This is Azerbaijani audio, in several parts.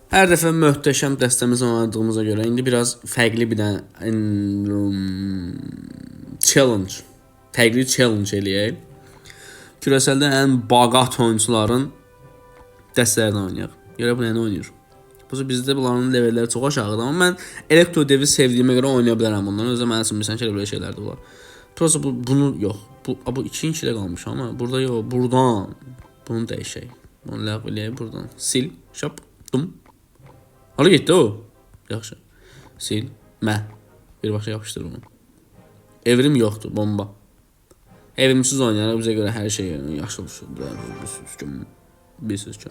Hər dəfə möhtəşəm dəstəmizi oynadığımıza görə indi biraz fərqli bir dənə fərqli challenge eləyək. Küreselde en bagat oyuncuların dəstələrini oynayaq. Görə bu nəni oynayır. Bizdə bunların levelləri çox aşağıdır, amma mən Elektro Devi sevdiyimə görə oynaya bilərəm bunları. Özü mənə bilirsən ki, belə şeylər də var. Prosta bunu yox. Bu ikinci ilə qalmış amma burada yox. Buradan bunu dəyişək. Bunu ləğv eləyək buradan. Sil, şap, dum. Hara getdi o? Yaxşı. Sil, mə. Bir başa yapışdır bunu. Evrim yoxdur, bomba. Evrimsiz oynayaraq bizə görə hər şey yaxşı olur. Bilirsiniz ki.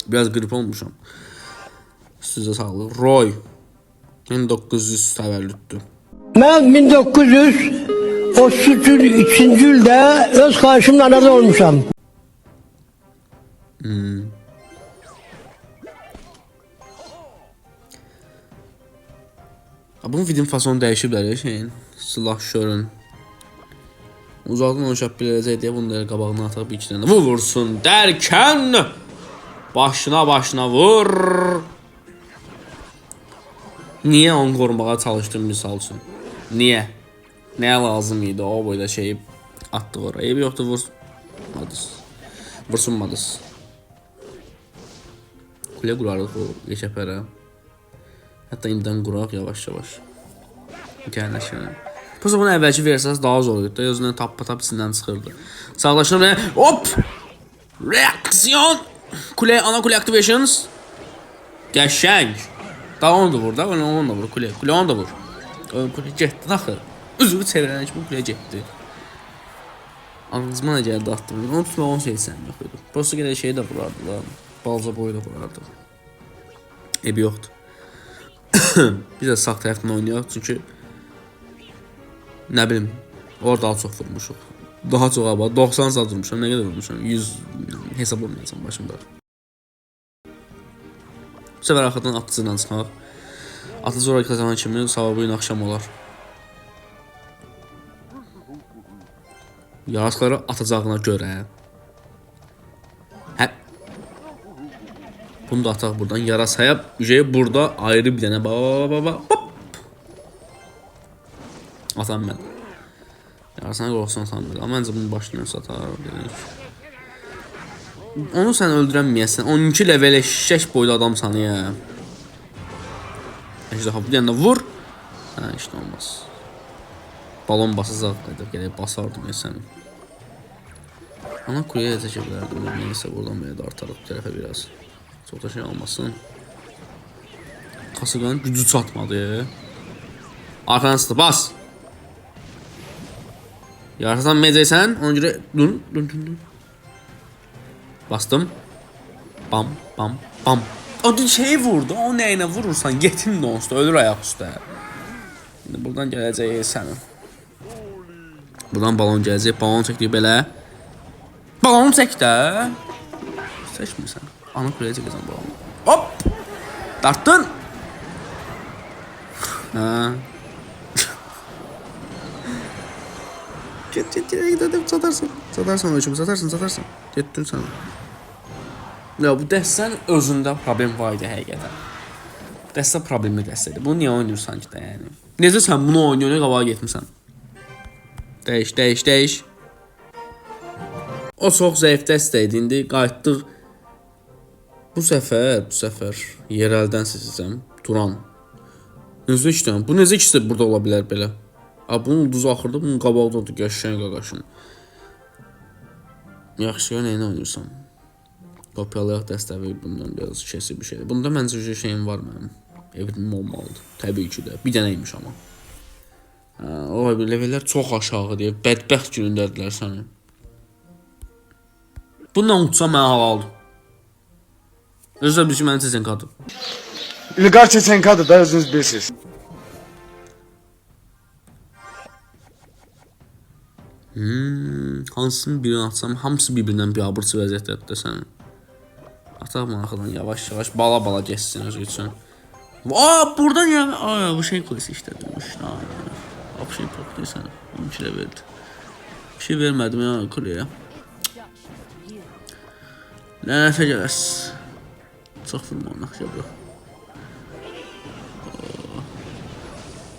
Biraz grip olmuşam. Sizə sağlıq. Roy 1900 təvəllüddür. Mən 1933 ildə öz karşımla anadan olmuşam. Bunun video fasonu dəyişiblər şeyin. Silah şörün. Uzaqdan oyuncaq biləcək deyə bunları qabağına ataq bir iki dənə vursun dərkən başına vur. Niyə onu qorumağa çalışdım misal üçün? Niyə? Nəyə lazım idi o boyda şeyi atdı oraya? Eybi yoxdur, vursunmadız. Kule qurarıq o geçəpərə. Hətta indidən quraq yavaş-yavaş. Gəlləşirəm. Prosta bunu əvvəlki versiyası daha zor idi. Özündən tap içindən çıxırdı. Sağlaşırım və hop! Reaksiyon! Ana kule activations. Qəşəng. Daha onu da vur da, onu da vur. Kule onu da vur. Kule getdi axı. Üzümü çevirən ki bu kule getdi. Ağzıma nə gəldi atdım. Onu tutmağın şeysən yox idi. Prosta qədər şeyi də vurardılar. Balca boyu da vurardı. Ebi yoxdur. Biz də sağ tərəfdən oynayaq çünki nə bilim orada daha çox vurmuşuq. Daha çox aba 90 saat vurmuşam. Nə qədər vurmuşam? 100 hesablamayacağam başımda. Bu səfər arxadan atıcıdan çıxaq. Atıcı oraya kazanan kimi sabah bu gün axşam olar. Yarasları atacağına görə bunu da ataq buradan. Yarasaya burada ayrı bir dənə atam mən. Yarasana qorxsan sanmıyorum. Amma məncə bunun başını satar. Onu sən öldürəməyəsən. 12 level eşək boyda adamsan ya. Ejderha bu yana vur. Hə, işte olmaz. Balon basacaq qədər gələk basardım ya səni. Ana kuleye yetəcə bilərdim. Neysə buradan belə də artarıq bu tərəfə biraz. Çok da şey olmasın. Kasıqanın gücü çatmadı. Arxanızda bas. Yarısan mecəysən, ona görə dün. Bastım. Bam. O dün şeyi vurdu. O nəyinə vurursan yetim donstu. Ölür ayak üstə. Şimdi buradan gələcək sənin. Buradan balon gələcək. Balon çəkdik belə. Balon çək də. Seçmirsən. Ana kuleye çəkəcəm balonu. Hop! Dartdın. Ha. Get dedim satarsın. Satarsan ölçümü satarsın. Getdin sən. Ya bu dəstənin özündə problem var idi həqiqətən. Dəstə problemli dəstədir. Bunu niyə oynayırsan ki də yəni? Necə sən bunu oynayırsan, qabağa getmisən? Dəyiş. O çox zəif dəstə idi. İndi qayıtdıq. Bu səfər yerəldən seçəcəm. Turan. Necə işləyəm? Bu necə ikisi burada ola bilər belə? Bunun ulduzu axırda, bunun qabağdadır. Qəşəng qaqaşım. Yaxşı, nəyini oynayırsan? Kopyalayaq dəstəvi bundan biraz kesib bir şeydir. Bunda məncə şeyim var mənim. Evrim olmalıdır. Təbii ki də. Bir dənəymiş amma. O levellər çox aşağı deyib. Bədbəxt günündədirlər səni. Bundan uçsam mənə halaldır. Özür dilerim mən Çeçenkadır. İlqar Çeçenkadır da özünüz bilirsiniz. Hansını birini atsam hamısı bir-birindən biabırçı vəziyyətdədir də sənin. Ataq mı arxadan yavaş bala geçsin özü üçün. Buradan ya bu şey kulesi işlədilmiş. Bu şey poklayı sənə. 12 verdi. Bir şey vermədim ya kuleye. Lənətə gələs. Çox vurma ona, şey yox.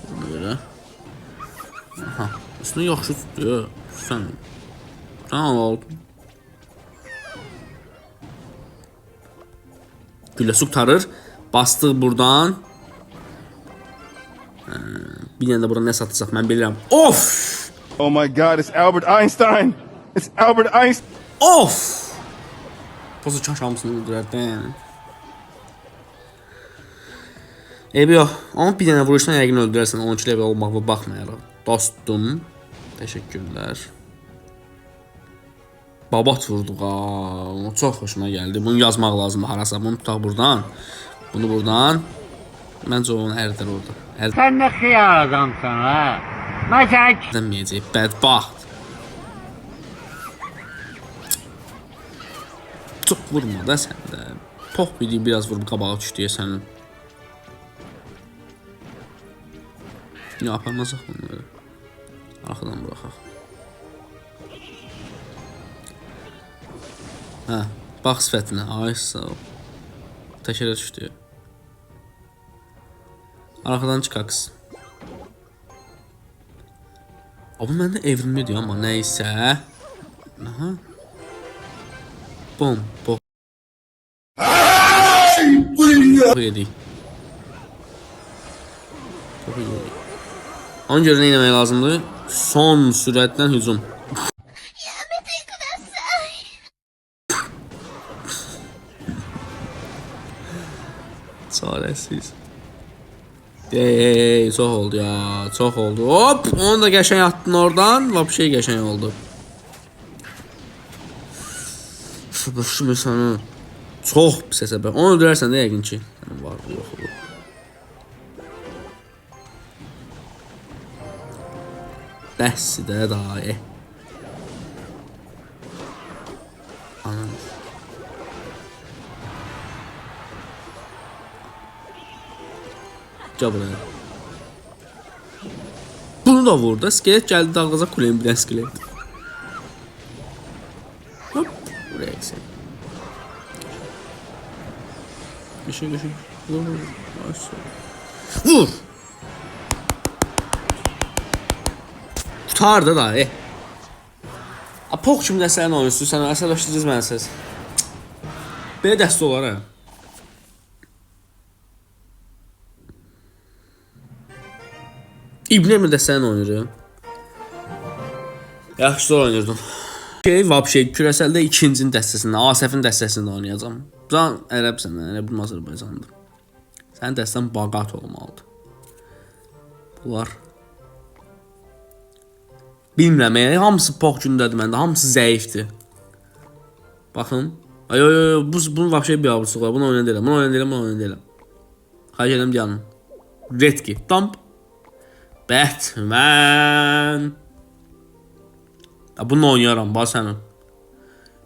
Buna görə. Aha, üstünü yaxşı tutdu. Sən aldın. Gülləsi qutarır. Bastıq buradan. Bir dənə də bura nə satacaq mən bilirəm. Of! Oh my God, it's Albert Einstein. It's Albert Einstein. Of! Pozu çaşamsını öldürərdən. Eybi yox. Ama bir dənə vuruşdan yəqin öldürərsən. 12 level olmağına baxmayaraq. Dostum. Təşəkkürlər. Babat vurduq ha. O çox xoşuma gəldi. Bunu yazmaq lazımdır harasa. Bunu tutaq buradan. Bunu buradan. Məncə onu ərdər orada. Sen ne xiyar adamsan ha? Mesela Ərdənməyəcək. Bədbaxt. Çox vurma da sən də. Pox biri biraz vurub qabağa düşdüyə sənin. Ya aparmasaq bunları. Arxadan buraxaq. Hə, bax sifətinə. Ay sağ ol. Təkərə düşdü. Arxadan çıxaq qız. Abi məndə evrilmədir amma nəysə. Aha. Bom, bom. Topu yedik. Topu yedik. Ona görə nə etmək lazımdır? Son sürətlə hücum. Çarəsiz. Çok oldu ya. Çok oldu. Hop. Onu da geçen attın oradan. Vapşey geçen oldu. Başımı sana. Çok pis hesabı. Onu öldürərsən də yəqin ki. Var yox olur. Bəssi də dayə. Anam. Buraya. Bunu da vurdu. Skelet geldi dalgaza kuleyin bir skelet. Hop. Buraya gitsin. Düşün. Vur. Vur. Tutardı da. Apok kimdə sənin oyuncusu. Sən əsəbləşdirəcəz mənə səs. Belə dəstə olar ha. İbn Emir də sən oynayır. Yaxşı oynayırdın. Vapşey kürəsəldə ikincinin dəstəsində, Asəfin dəstəsində oynayacağam. Can ərəbsən, ərəbim Azərbaycandır. Sənin dəstən Bagat olmalıdır. Bunlar bilmirəm, hamısı pox gündədir məndə, hamısı zəifdir. Baxın. Ay, bunu Vapşey bir avursuq var, bunu oynayan deyiləm. Xahiş edirəm canım. Redki, dump. Batman. Ya bunu oynayaram bax sənin.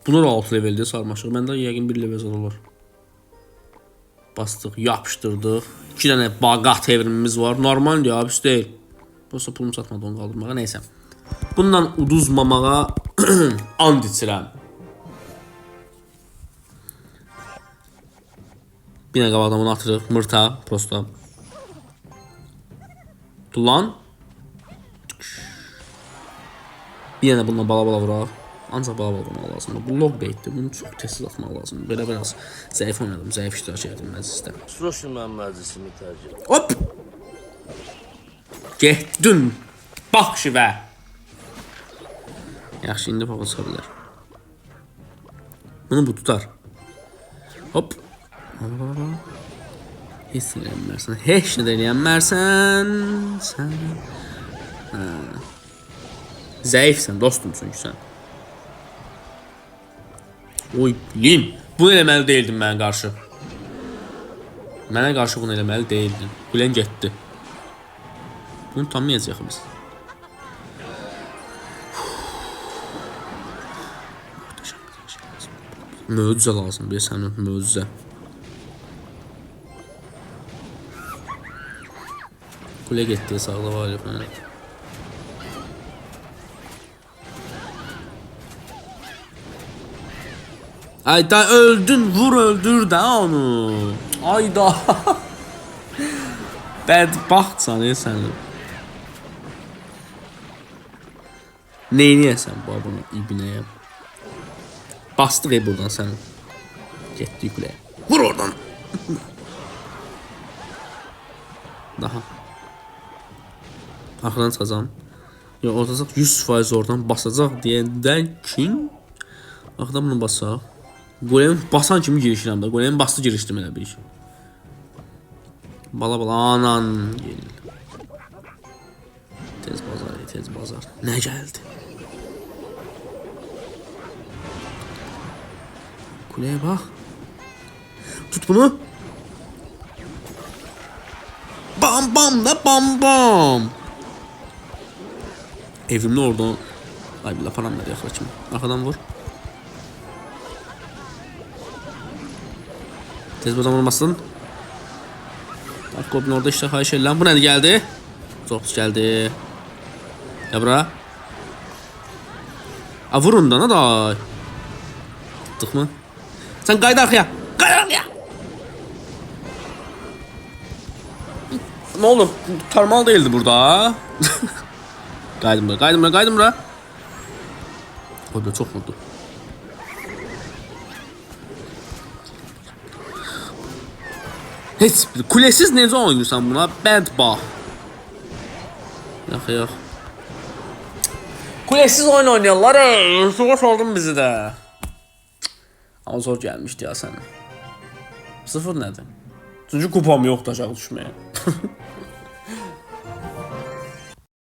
Bunu da 6 leveldə sarmaşıq. Məndə yəqin 1 level zad olar. Bastıq, yapışdırdıq. 2 dənə Bagat evrimimiz var. Normaldir ya, pis deyil. Prosta pulum çatmadı onu qaldırmağa. Nəysə. Bundan uduzmamağa and içirəm. Bir dənə qabaqdan bunu atırıq. Mırta, prosta. Lan. Bir yana bununla bala vuraq. Ancaq bala vurmaq lazımdır. Bu log baitdir. Bunu çox tez atmaq lazımdır. Belə biraz zəif oynadım. Zəif iştirak edim məclisdə. Sroşun mən məclisimi tərcih. Hop. Getdin. Bax şivə. Yaxşı, indi paqa çıxa bilər. Bunu bu tutar. Hop. Heç nə eləyənmərsən. Heç nə eləyənmərsən. Sən. Zəifsən dostum çünki sən. Oy bilim. Bunu eləməli deyildin mənə qarşı. Mənə qarşı bunu eləməli deyildin. Gülen getdi. Bunu tanımayacaq biz. Möcüzə lazımdır sənin, möcüzə. Kule getdi, sağda var ya. Ayda öldün, vur öldür də onu. Ayda. Bədbaxtsan sən. Neyniyəsən bu bunu ibnəyə? Bastıq buradan sən. Getdik kuləyə. Vur oradan. Daha. Arxadan çıxacam. Ya ortacaq 100% oradan basacaq deyəndə kim? Arxadan bunu basaq. Golem basan kimi girişirəm də. Golem bastı girişdim elə bir. Bala bala anan gelin. Tez bazar, tez bazar. Nə gəldi? Kuleye bak. Tut bunu. Bam bam da bam bam. Evrimli orada. Ay bir laf anam nereye yaklaşım. Arkadan vur. Tez buradan vurmasın. Dark Goblin orada işte xahiş edirəm. Bu nədir geldi? Çok pis geldi. Ya bura. A vurun da ne da. Tuttuk mu? Sen qayda arxaya. Qayda arxaya. Ne olur? Tarmal değildi burada. Qaydım bura, qaydım bura, qaydım bura. O da çok vurdu. Heç bir kulesiz necə oynayırsan buna? Bədbax. Yox, yox. Kulesiz oyun oynayanlar, soğuş oldun bizi de. Ama zor gelmişti ya sana. 0 nədir? Çünkü kupam yoxdur aşağı düşmeye.